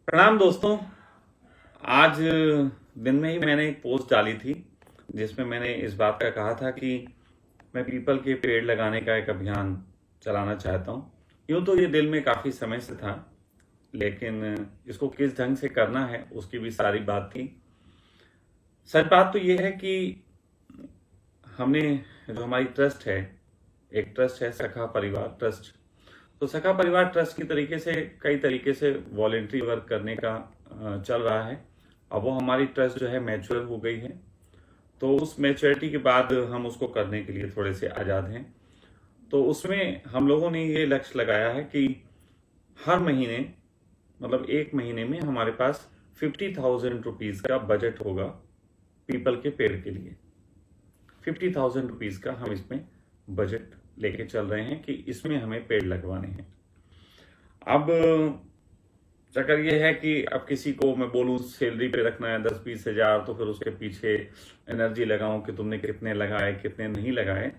प्रणाम दोस्तों। आज दिन में ही मैंने एक पोस्ट डाली थी जिसमें मैंने इस बात का कहा था कि मैं पीपल के पेड़ लगाने का एक अभियान चलाना चाहता हूँ। यूं तो ये दिल में काफ़ी समय से था, लेकिन इसको किस ढंग से करना है उसकी भी सारी बात थी। सच बात तो ये है कि हमने जो हमारी ट्रस्ट है, एक ट्रस्ट है सखा परिवार ट्रस्ट। तो सखा परिवार ट्रस्ट की तरीके से कई तरीके से वॉलेंट्री वर्क करने का चल रहा है। अब वो हमारी ट्रस्ट जो है मैच्योर हो गई है, तो उस मैच्योरिटी के बाद हम उसको करने के लिए थोड़े से आज़ाद हैं। तो उसमें हम लोगों ने ये लक्ष्य लगाया है कि हर महीने, मतलब एक महीने में हमारे पास 50,000 रुपीज़ का बजट होगा पीपल के पेड़ के लिए। 50,000 रुपीज़ का हम इसमें बजट लेके चल रहे हैं कि इसमें हमें पेड़ लगवाने हैं। अब चक्कर ये है कि अब किसी को मैं बोलूं सैलरी पे रखना है 10-20 हजार, तो फिर उसके पीछे एनर्जी लगाऊं कि तुमने कितने लगाए कितने नहीं लगाए।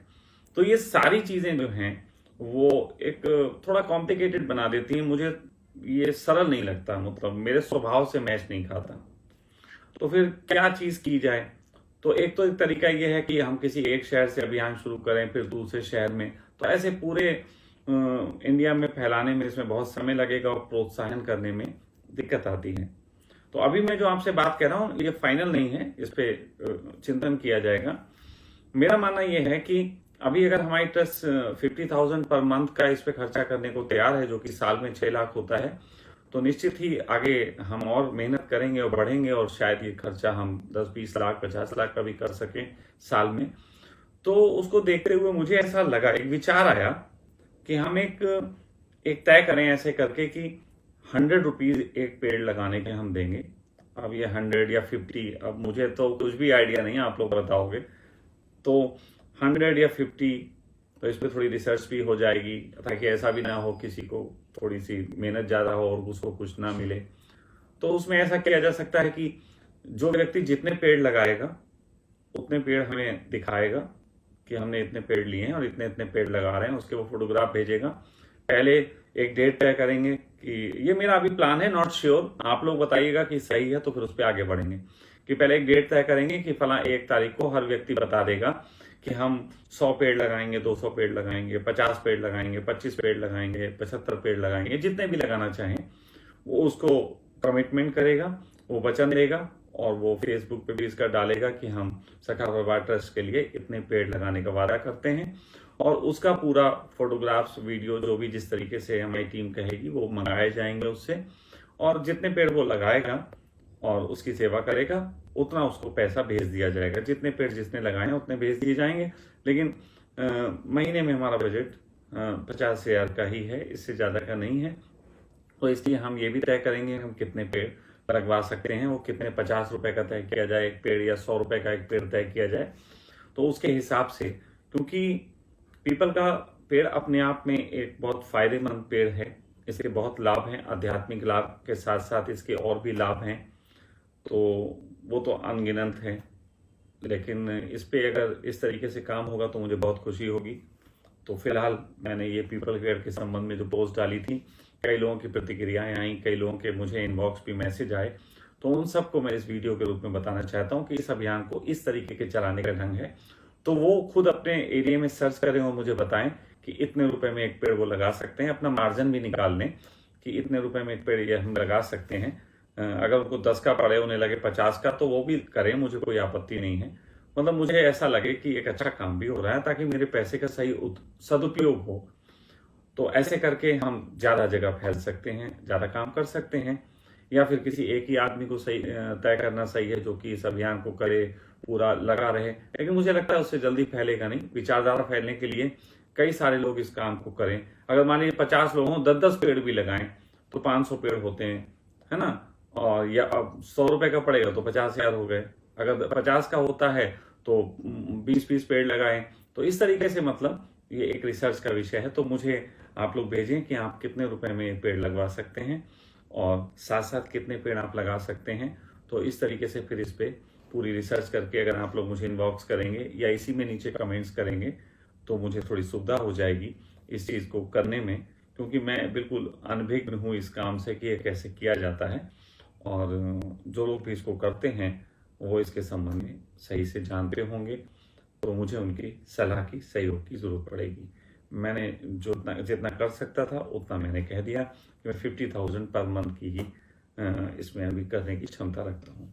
तो ये सारी चीजें जो हैं वो एक थोड़ा कॉम्प्लिकेटेड बना देती हैं। मुझे ये सरल नहीं लगता, मतलब मेरे स्वभाव से मैच नहीं खाता। तो फिर क्या चीज की जाए? तो एक तरीका यह है कि हम किसी एक शहर से अभियान शुरू करें, फिर दूसरे शहर में, तो ऐसे पूरे इंडिया में फैलाने में इसमें बहुत समय लगेगा और प्रोत्साहन करने में दिक्कत आती है। तो अभी मैं जो आपसे बात कर रहा हूँ ये फाइनल नहीं है, इस पे चिंतन किया जाएगा। मेरा मानना यह है कि अभी अगर हमारी ट्रस्ट 50,000 पर मंथ का इस पे खर्चा करने को तैयार है, जो कि साल में 6 लाख होता है, तो निश्चित ही आगे हम और मेहनत करेंगे और बढ़ेंगे और शायद ये खर्चा हम 10-20 लाख 50 लाख का भी कर सकें साल में। तो उसको देखते हुए मुझे ऐसा लगा, एक विचार आया कि हम एक तय करें ऐसे करके कि 100 रुपीज एक पेड़ लगाने के हम देंगे। अब ये 100 या 50, अब मुझे तो कुछ भी आइडिया नहीं है, आप लोग बताओगे। तो 100 या 50, तो इस पर थोड़ी रिसर्च भी हो जाएगी ताकि ऐसा भी ना हो किसी को थोड़ी सी मेहनत ज़्यादा हो और उसको कुछ ना मिले। तो उसमें ऐसा किया जा सकता है कि जो व्यक्ति जितने पेड़ लगाएगा उतने पेड़ हमें दिखाएगा कि हमने इतने पेड़ लिए हैं और इतने इतने पेड़ लगा रहे हैं, उसके वो फोटोग्राफ भेजेगा। पहले एक डेट तय करेंगे कि ये मेरा अभी प्लान है, नॉट श्योर, आप लोग बताइएगा कि सही है तो फिर उस पर आगे बढ़ेंगे। कि पहले एक डेट तय करेंगे कि फला 1 तारीख को हर व्यक्ति बता देगा कि हम 100 पेड़ लगाएंगे, 200 पेड़ लगाएंगे, 50 पेड़ लगाएंगे, 25 पेड़ लगाएंगे, 75 पेड़ लगाएंगे, जितने भी लगाना चाहें वो उसको कमिटमेंट करेगा, वो वचन देगा और वो फेसबुक पे भी इसका डालेगा कि हम सखा परिवार ट्रस्ट के लिए इतने पेड़ लगाने का वादा करते हैं। और उसका पूरा फोटोग्राफ्स, वीडियो, जो भी जिस तरीके से हमारी टीम कहेगी वो मंगाए जाएंगे उससे। और जितने पेड़ वो लगाएगा और उसकी सेवा करेगा उतना उसको पैसा भेज दिया जाएगा। जितने पेड़ जिसने लगाए उतने भेज दिए जाएंगे। लेकिन महीने में हमारा बजट 50,000 का ही है, इससे ज़्यादा का नहीं है। तो इसलिए हम ये भी तय करेंगे हम कितने पेड़ लगवा सकते हैं, वो कितने, 50 रुपए का तय किया जाए एक पेड़ या 100 रुपए का एक पेड़ तय किया जाए। तो उसके हिसाब से, क्योंकि पीपल का पेड़ अपने आप में एक बहुत फायदेमंद पेड़ है, इसके बहुत लाभ हैं, आध्यात्मिक लाभ के साथ साथ इसके और भी लाभ हैं, तो वो तो अनगिनत है। लेकिन इस पे अगर इस तरीके से काम होगा तो मुझे बहुत खुशी होगी। तो फिलहाल मैंने ये पीपल केयर के संबंध में जो पोस्ट डाली थी, कई लोगों की प्रतिक्रियाएं आई, कई लोगों के मुझे इनबॉक्स भी मैसेज आए, तो उन सबको मैं इस वीडियो के रूप में बताना चाहता हूं कि इस अभियान को इस तरीके के चलाने का ढंग है। तो वो खुद अपने एरिया में सर्च करें और मुझे बताएं कि इतने रुपए में एक पेड़ वो लगा सकते हैं। अपना मार्जिन भी निकाल लें कि इतने रुपए में एक पेड़ ये हम लगा सकते हैं। अगर उनको 10 का पड़े, उन्हें लगे 50 का, तो वो भी करें, मुझे कोई आपत्ति नहीं है। मतलब मुझे ऐसा लगे कि एक अच्छा काम भी हो रहा है ताकि मेरे पैसे का सही सदुपयोग हो। तो ऐसे करके हम ज़्यादा जगह फैल सकते हैं, ज़्यादा काम कर सकते हैं। या फिर किसी एक ही आदमी को सही तय करना सही है जो कि इस अभियान को करे, पूरा लगा रहे। लेकिन मुझे लगता है उससे जल्दी फैलेगा नहीं। विचारधारा फैलने के लिए कई सारे लोग इस काम को करें। अगर मान लीजिए 50 लोग हों, 10-10 पेड़ भी लगाएं तो 500 पेड़ होते हैं, है ना। और या अब 100 रुपए का पड़ेगा तो 50,000 हो गए। अगर 50 का होता है तो 20-20 पेड़ लगाएं। तो इस तरीके से, मतलब ये एक रिसर्च का विषय है। तो मुझे आप लोग भेजें कि आप कितने रुपए में पेड़ लगवा सकते हैं और साथ साथ कितने पेड़ आप लगा सकते हैं। तो इस तरीके से फिर इस पे पूरी रिसर्च करके अगर आप लोग मुझे इनबॉक्स करेंगे या इसी में नीचे कमेंट्स करेंगे तो मुझे थोड़ी सुविधा हो जाएगी इस चीज़ को करने में। क्योंकि मैं बिल्कुल अनभिज्ञ हूँ इस काम से कि ये कैसे किया जाता है, और जो लोग भी इसको करते हैं वो इसके संबंध में सही से जानते होंगे, तो मुझे उनकी सलाह की, सहयोग की ज़रूरत पड़ेगी। मैंने जितना कर सकता था उतना मैंने कह दिया कि मैं 50,000 पर मंथ की ही इसमें अभी करने की क्षमता रखता हूँ।